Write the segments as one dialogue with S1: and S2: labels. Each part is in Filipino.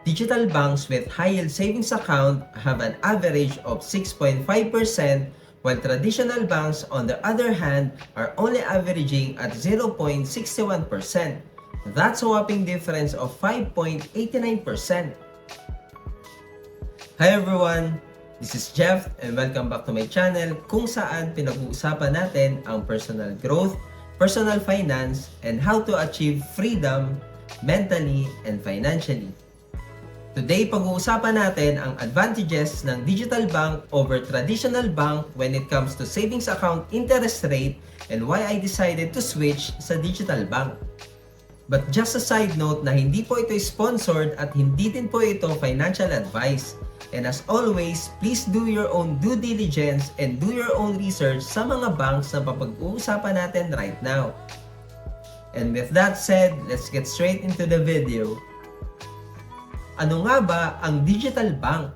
S1: Digital banks with high-yield savings account have an average of 6.5%, while traditional banks, on the other hand, are only averaging at 0.61%. That's a whopping difference of 5.89%. Hi everyone! This is Jeff and welcome back to my channel kung saan pinag-uusapan natin ang personal growth, personal finance, and how to achieve freedom mentally and financially. Today, pag-uusapan natin ang advantages ng digital bank over traditional bank when it comes to savings account interest rate and why I decided to switch sa digital bank. But just a side note na hindi po ito sponsored at hindi din po ito financial advice. And as always, please do your own due diligence and do your own research sa mga banks na papag-uusapan natin right now. And with that said, let's get straight into the video. Ano nga ba ang digital bank?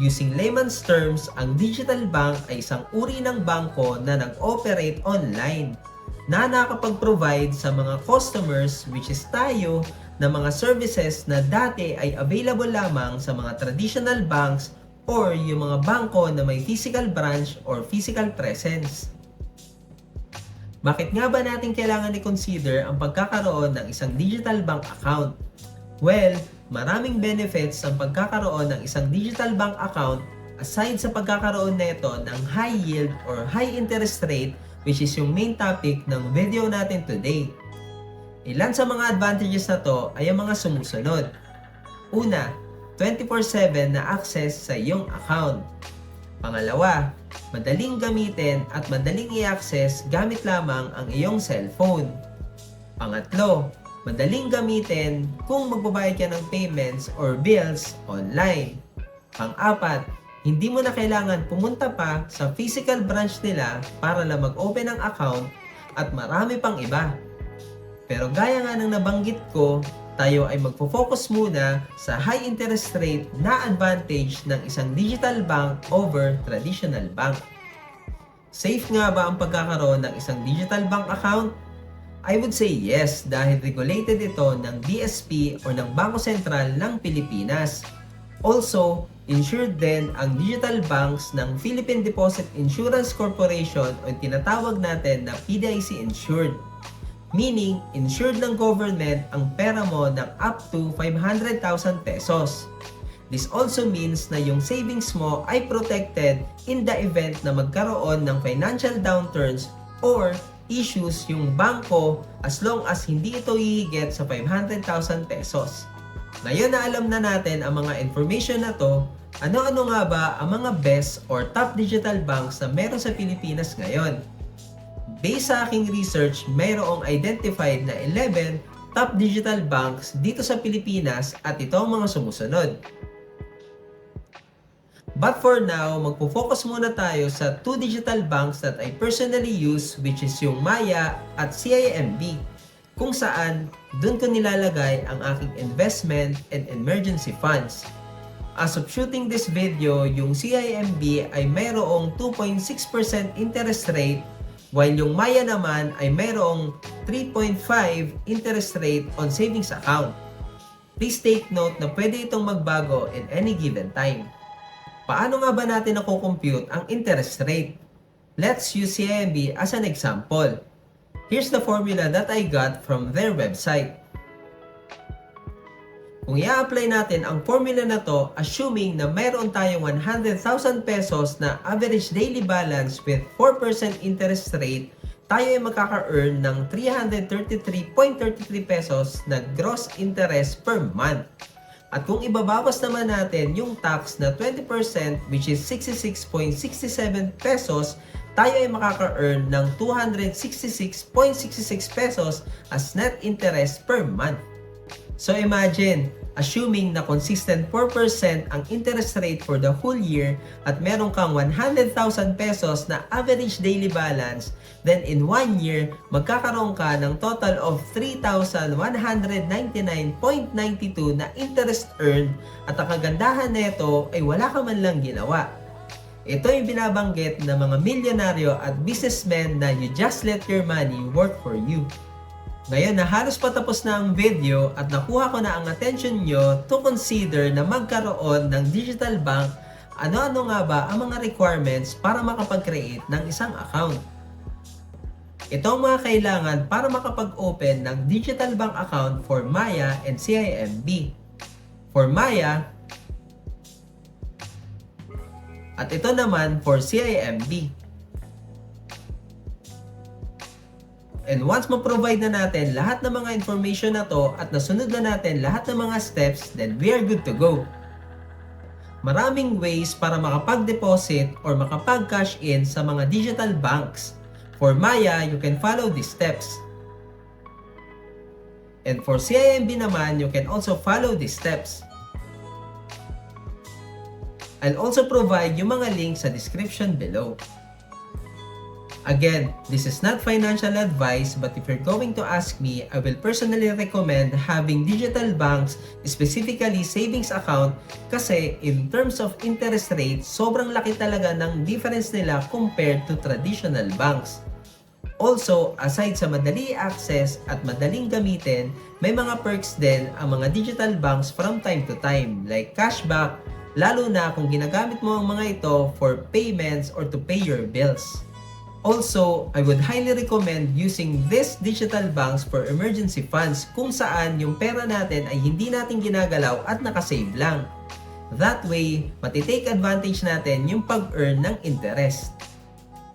S1: Using layman's terms, ang digital bank ay isang uri ng bangko na nag-operate online na nakapag-provide sa mga customers, which is tayo, na mga services na dati ay available lamang sa mga traditional banks or yung mga bangko na may physical branch or physical presence. Bakit nga ba natin kailangan i-consider ang pagkakaroon ng isang digital bank account? Well, maraming benefits ang pagkakaroon ng isang digital bank account aside sa pagkakaroon nito ng high yield or high interest rate, which is yung main topic ng video natin today. Ilan sa mga advantages na to ay ang mga sumusunod. Una, 24/7 na access sa iyong account. Pangalawa, madaling gamitin at madaling i-access gamit lamang ang iyong cellphone. Pangatlo, madaling gamitin kung magbabayad ka ng payments or bills online. Pang-apat, hindi mo na kailangan pumunta pa sa physical branch nila para lang mag-open ng account at marami pang iba. Pero gaya nga ng nabanggit ko, tayo ay magpo-focus muna sa high interest rate na advantage ng isang digital bank over traditional bank. Safe nga ba ang pagkakaroon ng isang digital bank account? I would say yes dahil regulated ito ng BSP o ng Bangko Sentral ng Pilipinas. Also, insured din ang digital banks ng Philippine Deposit Insurance Corporation o tinatawag natin na PDIC insured. Meaning, insured ng government ang pera mo ng up to 500,000 pesos. This also means na yung savings mo ay protected in the event na magkaroon ng financial downturns or issues yung bangko as long as hindi ito hihigit sa 500,000 pesos. Ngayon na alam na natin ang mga information na to, ano-ano nga ba ang mga best or top digital banks na meron sa Pilipinas ngayon? Based sa aking research, mayroong identified na 11 top digital banks dito sa Pilipinas at ito ang mga sumusunod. But for now, magpo-focus muna tayo sa two digital banks that I personally use, which is yung Maya at CIMB, kung saan doon ko nilalagay ang aking investment and emergency funds. As of shooting this video, yung CIMB ay mayroong 2.6% interest rate, while yung Maya naman ay mayroong 3.5 interest rate on savings account. Please take note na pwede itong magbago in any given time. Paano nga ba natin nakukompute ang interest rate? Let's use CIMB as an example. Here's the formula that I got from their website. Kung i-apply natin ang formula na to, assuming na mayroon tayong 100,000 pesos na average daily balance with 4% interest rate, tayo ay makaka-earn ng 333.33 pesos na gross interest per month. At kung ibabawas naman natin yung tax na 20%, which is 66.67 pesos, tayo ay makaka-earn ng 266.66 pesos as net interest per month. So imagine, assuming na consistent 4% ang interest rate for the whole year at meron kang 100,000 pesos na average daily balance, then in 1 year, magkakaroon ka ng total of 3,199.92 na interest earned at ang kagandahan nito ay wala ka man lang ginawa. Ito yung binabanggit ng mga milyonaryo at businessmen na you just let your money work for you. Ngayon na halos patapos na ang video at nakuha ko na ang attention nyo to consider na magkaroon ng digital bank, ano-ano nga ba ang mga requirements para makapag-create ng isang account? Ito ang mga kailangan para makapag-open ng digital bank account for Maya and CIMB. For Maya, at ito naman for CIMB. And once ma-provide na natin lahat ng mga information na to at nasunod na natin lahat ng mga steps, then we are good to go. Maraming ways para makapag-deposit or makapag-cash in sa mga digital banks. For Maya, you can follow these steps. And for CIMB naman, you can also follow these steps. I'll also provide yung mga links sa description below. Again, this is not financial advice, but if you're going to ask me, I will personally recommend having digital banks, specifically savings account, kasi in terms of interest rate, sobrang laki talaga ng difference nila compared to traditional banks. Also, aside sa madali access at madaling gamitin, may mga perks din ang mga digital banks from time to time, like cashback, lalo na kung ginagamit mo ang mga ito for payments or to pay your bills. Also, I would highly recommend using these digital banks for emergency funds kung saan yung pera natin ay hindi natin ginagalaw at nakasave lang. That way, matitake advantage natin yung pag-earn ng interest.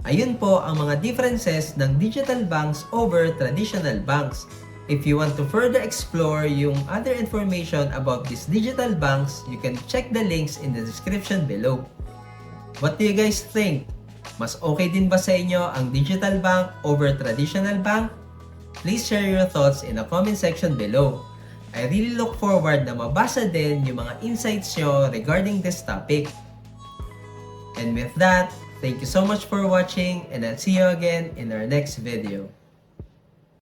S1: Ayun po ang mga differences ng digital banks over traditional banks. If you want to further explore yung other information about these digital banks, you can check the links in the description below. What do you guys think? Mas okay din ba sa inyo ang digital bank over traditional bank? Please share your thoughts in the comment section below. I really look forward na mabasa din yung mga insights nyo regarding this topic. And with that, thank you so much for watching and I'll see you again in our next video.